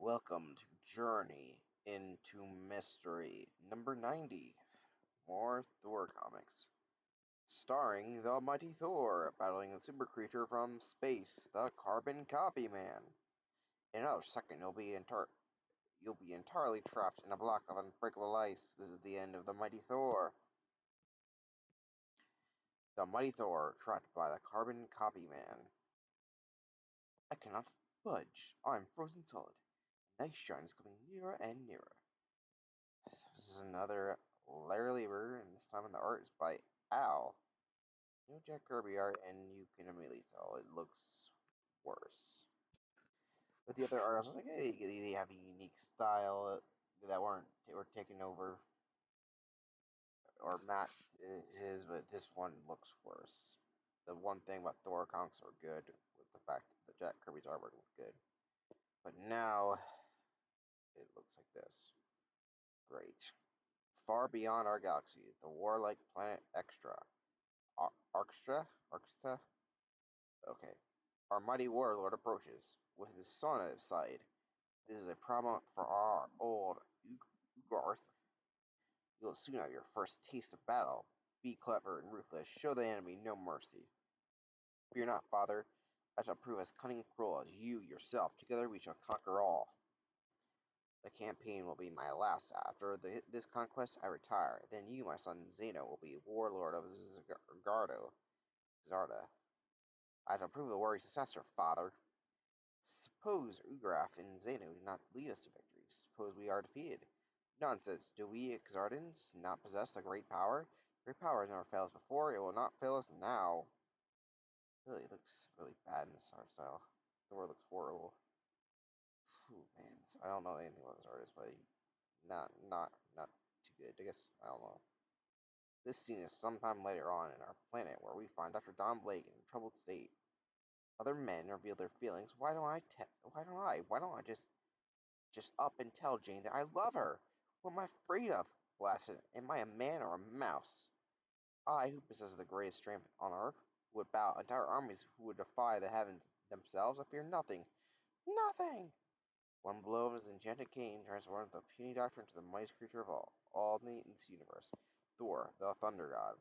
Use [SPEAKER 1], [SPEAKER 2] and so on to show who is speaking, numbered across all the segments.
[SPEAKER 1] Welcome to Journey into Mystery number 90. More Thor comics. Starring the mighty Thor battling the super creature from space, the Carbon Copy Man. In another second, you'll be entirely trapped in a block of unbreakable ice. This is the end of the mighty Thor. The mighty Thor trapped by the Carbon Copy Man. I cannot budge. I'm frozen solid. Night shine is coming nearer and nearer. This is another Larry Lieber, and this time in the art is by Al. No Jack Kirby art, and you can immediately tell it looks worse. With the other art, I was like, hey, they have a unique style that were taken over or matched his, but this one looks worse. The one thing about Thor comics are good with the fact that Jack Kirby's artwork was good, but now it looks like this. Great. Far beyond our galaxy, the warlike planet Extra. Arkstra? Arkstra? Okay. Our mighty warlord approaches, with his son at his side. This is a problem for our old Ugarth. You'll soon have your first taste of battle. Be clever and ruthless. Show the enemy no mercy. Fear not, father. I shall prove as cunning and cruel as you yourself. Together we shall conquer all. The campaign will be my last. After this conquest, I retire. Then you, my son Zeno, will be warlord of Zarda. I shall prove a worthy successor, father. Suppose Ugraf and Zeno do not lead us to victory. Suppose we are defeated. Nonsense. Do we Xardans not possess the great power? Great power has never failed us before. It will not fail us now. Really looks really bad in this art style. Thor looks horrible. Whew, man. I don't know anything about this artist, but not too good. I guess I don't know. This scene is sometime later on in our planet where we find Dr. Don Blake in a troubled state. Other men reveal their feelings. Why don't I just up and tell Jane that I love her? What am I afraid of? Blasted. Am I a man or a mouse? I, who possess the greatest strength on earth, would bow entire armies who would defy the heavens themselves. I fear nothing. Nothing! One blow of his enchanted cane transforms the puny doctor into the mightiest creature of all in this universe. Thor, the thunder god.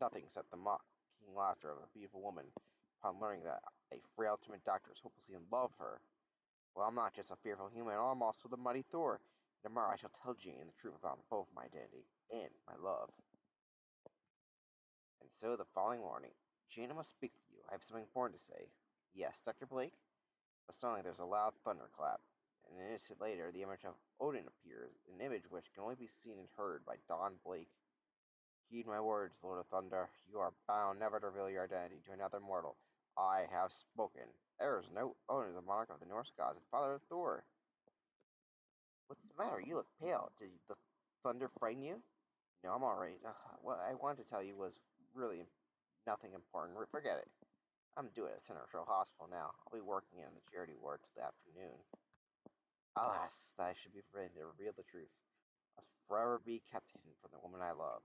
[SPEAKER 1] Nothing except the mocking laughter of a beautiful woman upon learning that a frail, timid doctor is hopelessly in love with her. Well, I'm not just a fearful human, I'm also the mighty Thor. Tomorrow I shall tell Jane the truth about both my identity and my love. And so the following morning, Jane, I must speak to you. I have something important to say. Yes, Dr. Blake? But suddenly there's a loud thunderclap, and an instant later the image of Odin appears, an image which can only be seen and heard by Don Blake. Heed my words, Lord of Thunder. You are bound never to reveal your identity to another mortal. I have spoken. Errors note, Odin is a monarch of the Norse gods and father of Thor. What's the matter? You look pale. Did the thunder frighten you? No, I'm alright. What I wanted to tell you was really nothing important. Forget it. I'm doing it at Central Hospital now. I'll be working in the charity ward till the afternoon. Alas, that I should be forbidden to reveal the truth. I must forever be kept hidden from the woman I love.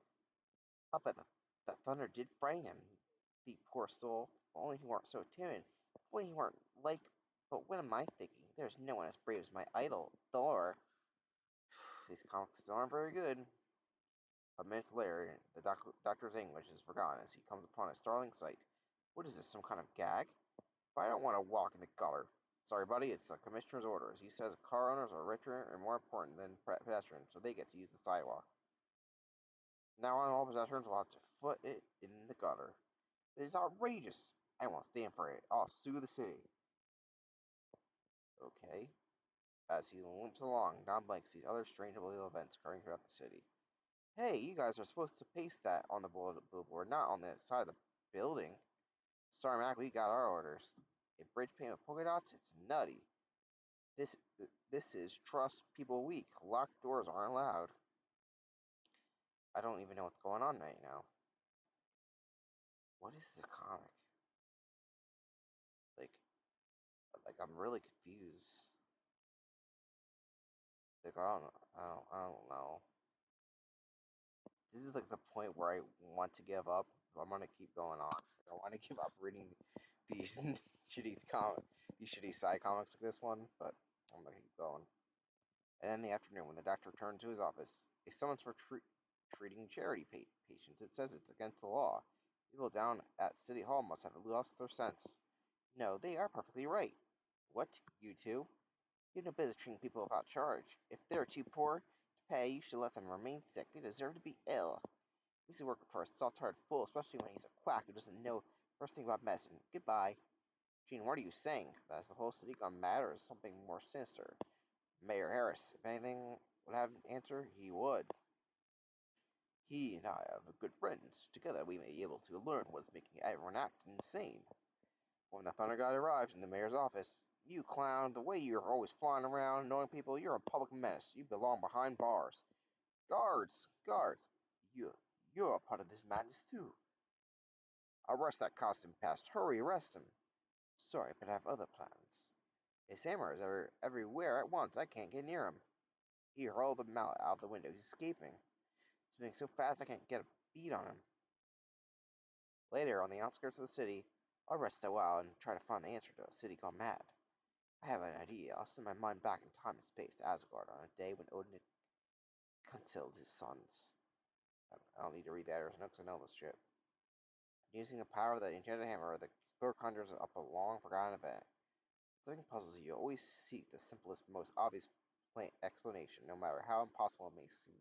[SPEAKER 1] I'll bet that thunder did frighten him. The poor soul. If only he weren't so timid. If only he weren't like. But what am I thinking? There's no one as brave as my idol, Thor. These comics still aren't very good. A minute later, the doctor's English is forgotten as he comes upon a startling sight. What is this, some kind of gag? But I don't want to walk in the gutter. Sorry, buddy, it's the commissioner's orders. He says car owners are richer and more important than pedestrians, so they get to use the sidewalk. Now on, all pedestrians will have to foot it in the gutter. It is outrageous. I won't stand for it. I'll sue the city. Okay. As he limps along, Don Blank sees other strange illegal events occurring throughout the city. Hey, you guys are supposed to paste that on the billboard, not on the side of the building. Sorry, Mac, we got our orders. A bridge painted with polka dots? It's nutty. This this is Trust People Week. Locked doors aren't allowed. I don't even know what's going on right now. What is this comic? Like, I'm really confused. Like, I don't know. This is like the point where I want to give up. I'm gonna keep going on. I want to give up reading these these shitty side comics like this one, but I'm gonna keep going. And in the afternoon, when the doctor returned to his office, a summons for treating charity patients. It says it's against the law. People down at City Hall must have lost their sense. No, they are perfectly right. What, you two? You have no business treating people without charge. If they're too poor to pay, you should let them remain sick. They deserve to be ill. He's working for a salt-tired fool, especially when he's a quack who doesn't know the first thing about medicine. Goodbye. Gene, what are you saying? That is the whole city gone mad, or is something more sinister? Mayor Harris, if anything would have an answer, he would. He and I are good friends. Together we may be able to learn what's making everyone act insane. When the Thunder God arrived in the mayor's office, you clown, the way you're always flying around, annoying people, you're a public menace. You belong behind bars. Guards! Guards! You, you're a part of this madness too. Arrest that costume pest. Hurry, arrest him. Sorry, but I have other plans. His hammer is everywhere at once. I can't get near him. He hurled the mallet out of the window. He's escaping. He's moving so fast I can't get a beat on him. Later, on the outskirts of the city, I'll rest a while and try to find the answer to a city gone mad. I have an idea. I'll send my mind back in time and space to Asgard on a day when Odin had concealed his sons. I don't need to read that or because I know this shit. Using the power of the enchanted hammer, the Thor conjures up a long forgotten event. If something puzzles you, always seek the simplest, most obvious explanation, no matter how impossible it may seem.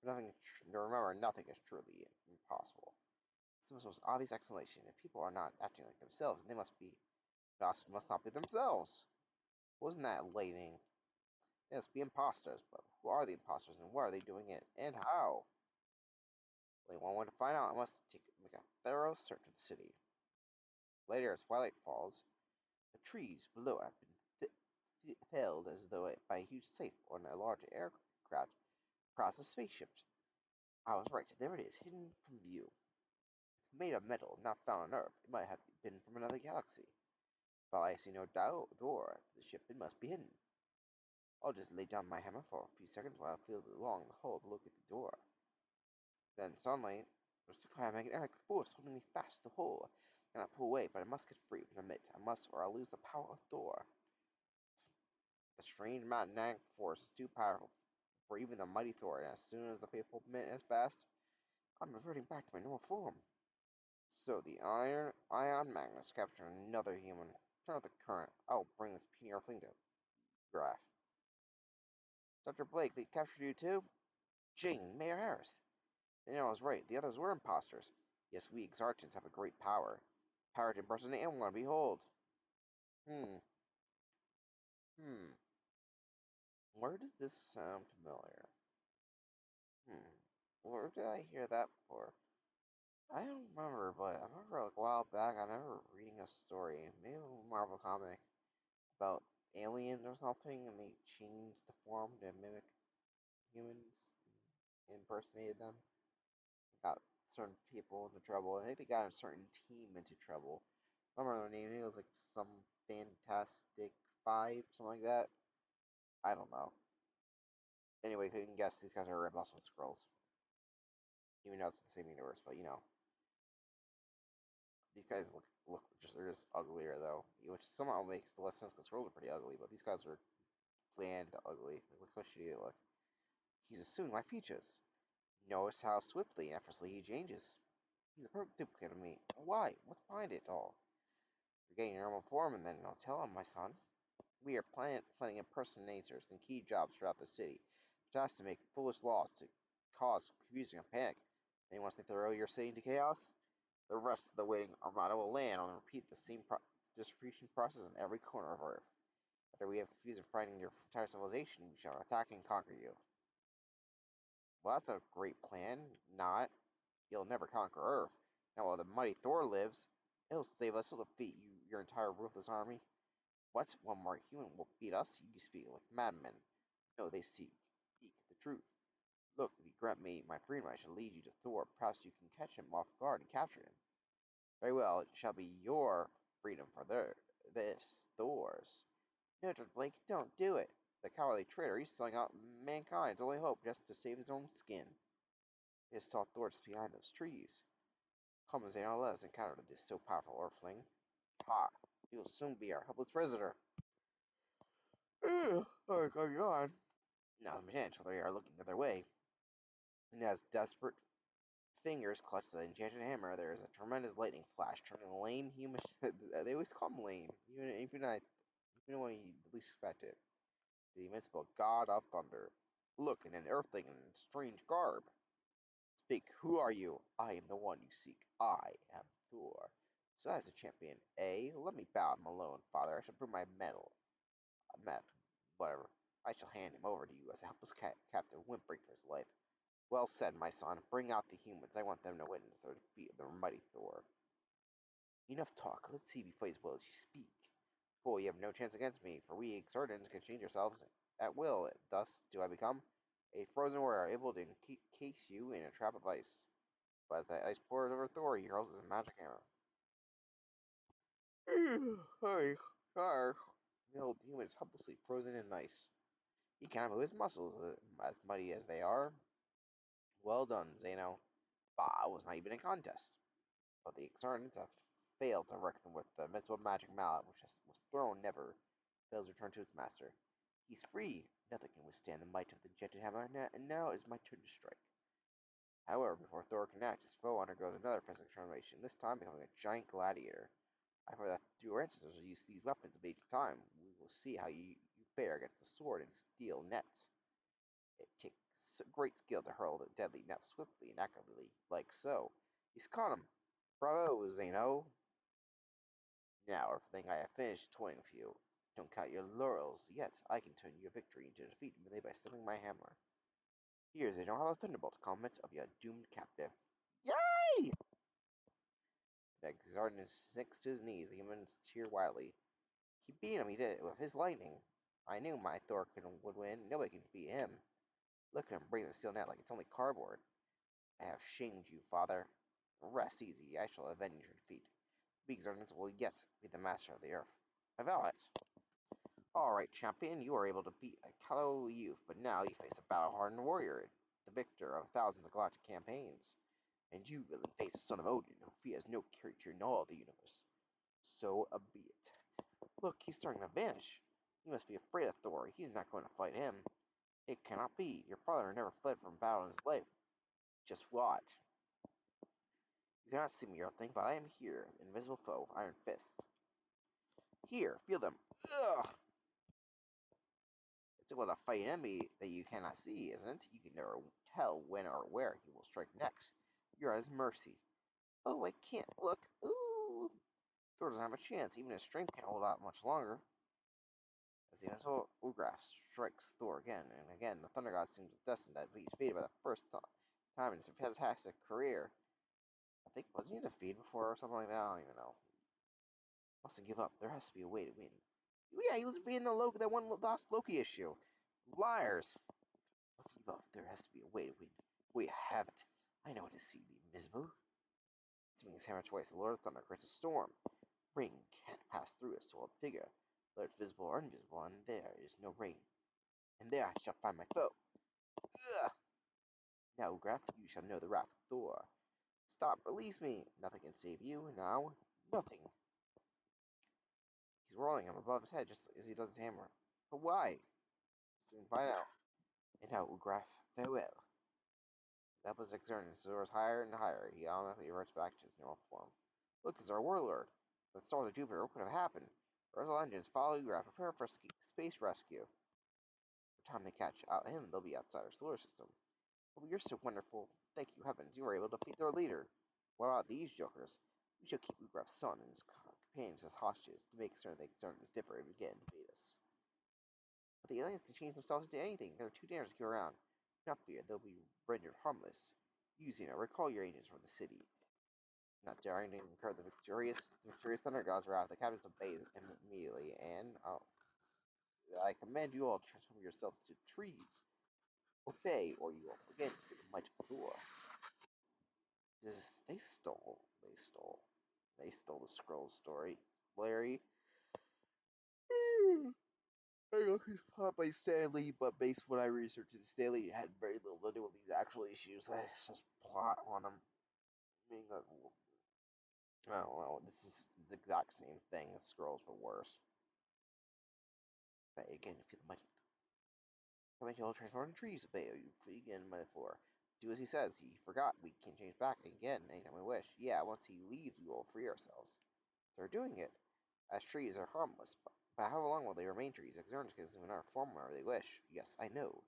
[SPEAKER 1] Remember, nothing is truly impossible. It's the most obvious explanation. If people are not acting like themselves, they must not be themselves. Wasn't that enlightening? They must be imposters, but who are the imposters and why are they doing it and how? Only one way to find out. I must make a thorough search of the city. Later, as twilight falls, the trees below have been felled as though by a huge safe or a large aircraft across the spaceships. I was right. There it is, hidden from view. It's made of metal, not found on Earth. It might have been from another galaxy. But I see no door to the ship. It must be hidden. I'll just lay down my hammer for a few seconds while I feel along the hull to look at the door. Then suddenly, there's a kind of magnetic force holding me fast to the hull. I cannot pull away, but I must get free from it. I must, or I'll lose the power of Thor. The strange magnetic force is too powerful for even the mighty Thor, and as soon as the fateful minute has passed, I'm reverting back to my normal form. So the ion magnets capture another human. Turn off the current. I'll bring this puny earthling to graph. Dr. Blake, they captured you too? Jane, Mayor Harris. Then I was right. The others were imposters. Yes, we Exarchans have a great power. Power to impersonate anyone. Behold. Hmm. Hmm. Where does this sound familiar? Hmm. Where did I hear that before? I don't remember, but I remember like a while back, I remember reading a story, maybe a Marvel comic, about aliens or something, and they changed the form to mimic humans and impersonated them. Got certain people into trouble. I think they got a certain team into trouble. I don't remember their name. It was like some Fantastic Five, something like that. I don't know. Anyway, if you can guess, these guys are Red Boston Scrolls. Even though it's the same universe, but these guys look just they're just uglier though, which somehow makes less sense because Scrolls are pretty ugly, but these guys are bland ugly. Look how shitty they look. He's assuming my features. Notice how swiftly and effortlessly he changes. He's a perfect duplicate of me. Why? What's behind it all? Regain your normal form, and then I'll tell him, my son. We are planning impersonators in key jobs throughout the city. Just to make foolish laws to cause confusion and panic. They want to throw your city into chaos? The rest of the waiting armada will land and repeat the same distribution process in every corner of Earth. After we have confused and frightened your entire civilization, we shall attack and conquer you. Well, that's a great plan. Not. You'll never conquer Earth. Now, while the mighty Thor lives, he'll save us. He'll defeat your entire ruthless army. What? One more human will beat us? You speak like madmen. No, they speak the truth. Look, if you grant me my freedom, I shall lead you to Thor. Perhaps you can catch him off guard and capture him. Very well, it shall be your freedom for this Thor's. No, Dr. Blake, don't do it. The cowardly traitor, he's selling out mankind's only hope just to save his own skin. He just saw Thor just behind those trees. Come as they now let us encounter this so powerful earthling. Ha! He will soon be our helpless prisoner. Oh, going on. Now the enchanted are looking the other way, and as desperate fingers clutch the enchanted hammer, there is a tremendous lightning flash, turning the lame human. They always call him lame, even when you least expect it. The invincible god of thunder. Look, an earthling in strange garb. Speak, who are you? I am the one you seek. I am Thor. So as a champion, let me bow him alone, father. I shall bring my medal. Whatever. I shall hand him over to you as a helpless captive whimpering for his life. Well said, my son. Bring out the humans. I want them to witness the defeat of the mighty Thor. Enough talk. Let's see if you fight as well as you speak. Fool, you have no chance against me, for we Exardans can change ourselves at will. Thus do I become a frozen warrior, able to encase you in a trap of ice. But as the ice pours over Thor, he hurls his magic hammer. Hi, hi. The old human is helplessly frozen in ice. He cannot move his muscles, as mighty as they are. Well done, Zeno. Bah, it was not even a contest. But the Exardans have failed to reckon with the mitzvah magic mallet, which was thrown never fails to return to its master. He's free. Nothing can withstand the might of the enchanted hammer, and now is my turn to strike. However, before Thor can act, his foe undergoes another physical transformation, this time becoming a giant gladiator. I've heard that your ancestors used these weapons of ancient time. We will see how you fare against the sword and steel nets. It takes great skill to hurl the deadly net swiftly and accurately, like so. He's caught him. Bravo, Zeno. Now, everything I have finished toying with you. Don't count your laurels yet. I can turn your victory into defeat merely by swinging my hammer. Here, Zeno, have a thunderbolt comments of your doomed captive. Yay! Xardin sinks to his knees. The humans cheer wildly. He beat him, he did it with his lightning. I knew my Thor would win. Nobody can defeat him. Look at him break the steel net like it's only cardboard. I have shamed you, father. Rest easy. I shall avenge your defeat. We Xardins will yet be the master of the earth. I vow it. Alright, champion, you are able to beat a callow youth, but now you face a battle-hardened warrior, the victor of thousands of galactic campaigns. And you will face the son of Odin, who fears no creature in all the universe. So be it. Look, he's starting to vanish. You must be afraid of Thor. He's not going to fight him. It cannot be. Your father never fled from battle in his life. Just watch. You cannot see me, Earthling, but I am here, the invisible foe of Iron Fist. Here, feel them. Ugh! It's able to fight an enemy that you cannot see, isn't it? You can never tell when or where he will strike next. You're at his mercy. Oh, I can't look. Ooh! Thor doesn't have a chance. Even his strength can't hold out much longer. As the invisible Ugraf strikes Thor again and again, the Thunder God seems destined to be defeated by the first time in his fantastic career. I think, wasn't he defeated before or something like that? I don't even know. Mustn't give up. There has to be a way to win. Yeah, he was being the that one last Loki issue. Liars. Let's give up. There has to be a way to win. We have it. I know how to see the invisible. Swinging his hammer twice, the Lord of Thunder creates a storm. Rain can't pass through a solid figure, whether it's visible or invisible, and there is no rain. And there I shall find my foe. Ugh! Now, Graf, you shall know the wrath of Thor. Stop, release me. Nothing can save you now. Nothing. He's rolling him above his head just as he does his hammer. But why? Soon find out. And now, Ugraf, farewell. That was Exernis soars higher and higher. He automatically reverts back to his normal form. Look, it's our warlord. The stars of Jupiter, what could have happened? Ursula engines follow Ugraf, prepare for space rescue. By the time they catch out him, they'll be outside our solar system. Oh, you're so wonderful. Thank you, heavens. You were able to defeat their leader. What about these jokers? We shall keep Ugraf's son and his companions as hostages to make certain they concern is different and begin to invade us. But the aliens can change themselves into anything. They're too dangerous to go around. Do not fear, they'll be rendered harmless. Using it, recall your agents from the city. Not daring to incur the victorious Thunder God's wrath, the captains obey immediately, and I command you all to transform yourselves into trees. Obey, or you will forget the might of Thor. They stole. They stole the scroll story. Larry. I know he's taught by Stanley, but based on what I researched, Stanley had very little to do with these actual issues. It's just plot on them. I don't know. This is the exact same thing as Scrolls, but worse. But again, feel the mighty. Come you'll transform into trees, obey you again by the floor. Do as he says. He forgot. We can change back again anytime we wish. Yeah, once he leaves, we will free ourselves. They're doing it. As trees are harmless, but how long will they remain trees? Ignorance gives them another form whenever they wish. Yes, I know.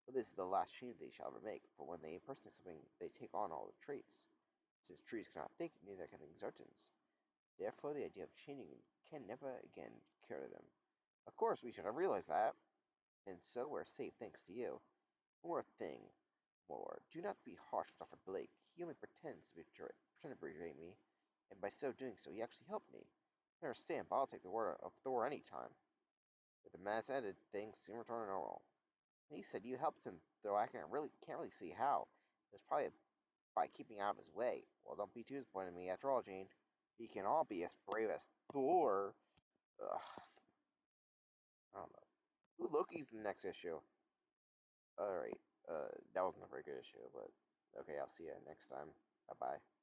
[SPEAKER 1] But this is the last change they shall ever make, for when they impersonate something, they take on all the traits. Since trees cannot think, neither can the exertants. Therefore, the idea of changing can never again occur to them. Of course, we should have realized that, and so we're safe thanks to you. One more thing, more. Do not be harsh with Dr. Blake. He only pretend to betray me, and by so doing so, he actually helped me. I understand, but I'll take the word of Thor any time. With the mass ended, things soon returned to normal. And he said you helped him, though I can't really see how. It was probably by keeping out of his way. Well, don't be too disappointed in me after all, Jane. We can all be as brave as Thor. Ugh, I don't know. Ooh, Loki's the next issue. Alright, that wasn't a very good issue, but okay, I'll see you next time. Bye bye.